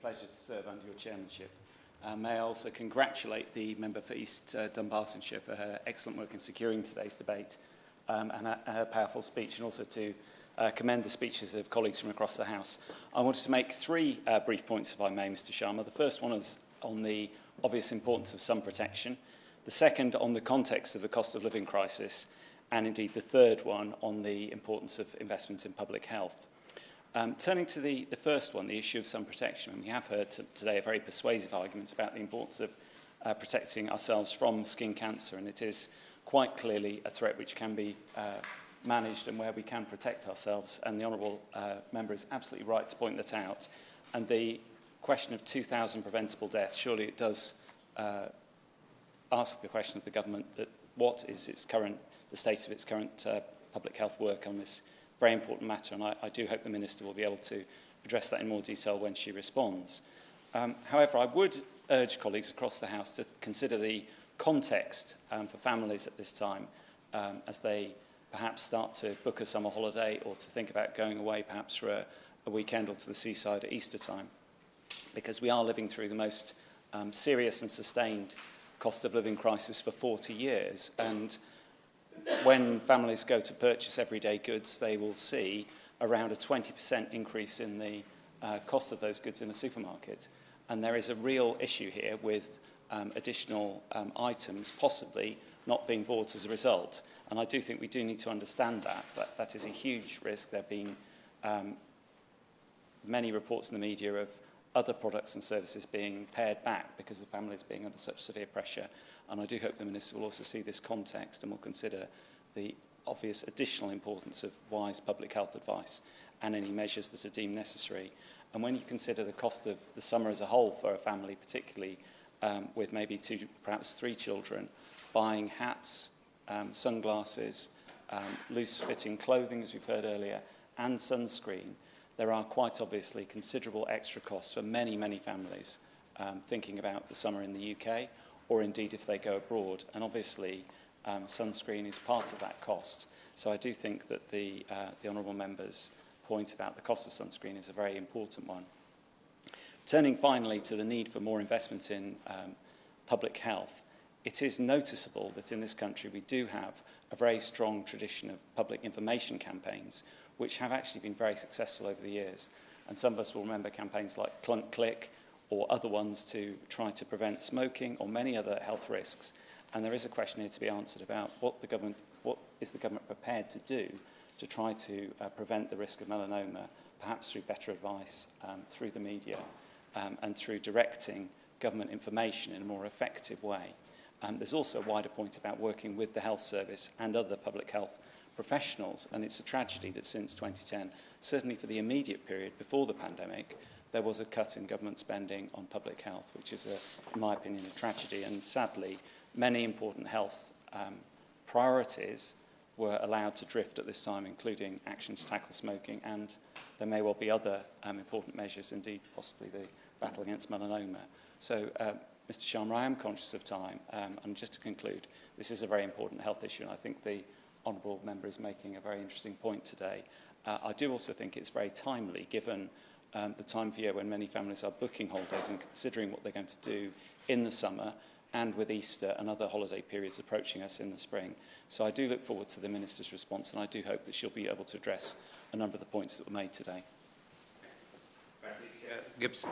pleasure to serve under your chairmanship. May I also congratulate the member for East Dunbartonshire for her excellent work in securing today's debate and her powerful speech, and also to commend the speeches of colleagues from across the House. I wanted to make three brief points, if I may, Mr Sharma. The first one is on the obvious importance of sun protection, the second on the context of the cost of living crisis, and indeed the third one on the importance of investment in public health. Turning to the first one, the issue of sun protection, and we have heard today a very persuasive argument about the importance of protecting ourselves from skin cancer, and it is quite clearly a threat which can be managed and where we can protect ourselves, and the Honourable Member is absolutely right to point that out. And the question of 2,000 preventable deaths, surely it does ask the question of the government that what is the state of its current public health work on this very important matter, and I do hope the Minister will be able to address that in more detail when she responds. However, I would urge colleagues across the House to consider the context for families at this time as they perhaps start to book a summer holiday or to think about going away perhaps for a weekend or to the seaside at Easter time, because we are living through the most serious and sustained cost of living crisis for 40 years, and when families go to purchase everyday goods, they will see around a 20% increase in the cost of those goods in a supermarket. And there is a real issue here with additional items possibly not being bought as a result. And I do think we do need to understand that is a huge risk. There have been many reports in the media of other products and services being pared back because of families being under such severe pressure. And I do hope the Minister will also see this context and will consider the obvious additional importance of wise public health advice and any measures that are deemed necessary. And when you consider the cost of the summer as a whole for a family, particularly with maybe 2, perhaps 3 children, buying hats, sunglasses, loose-fitting clothing, as we've heard earlier, and sunscreen, there are quite obviously considerable extra costs for many, many families thinking about the summer in the UK, or indeed if they go abroad. And obviously, sunscreen is part of that cost. So I do think that the Honourable Member's point about the cost of sunscreen is a very important one. Turning finally to the need for more investment in public health, it is noticeable that in this country we do have a very strong tradition of public information campaigns which have actually been very successful over the years. And some of us will remember campaigns like Clunk Click or other ones to try to prevent smoking or many other health risks. And there is a question here to be answered about what is the government prepared to do to try to prevent the risk of melanoma, perhaps through better advice, through the media, and through directing government information in a more effective way. There's also a wider point about working with the health service and other public health professionals, and it's a tragedy that since 2010, certainly for the immediate period before the pandemic, there was a cut in government spending on public health, which is, in my opinion, a tragedy. And sadly, many important health priorities were allowed to drift at this time, including action to tackle smoking, and there may well be other important measures, indeed possibly the battle against melanoma. So, Mr Sharma, I am conscious of time, and just to conclude, this is a very important health issue, and I think the Honourable Member is making a very interesting point today. I do also think it's very timely, given the time of year when many families are booking holidays and considering what they're going to do in the summer, and with Easter and other holiday periods approaching us in the spring. So I do look forward to the Minister's response, and I do hope that she'll be able to address a number of the points that were made today. Gibson.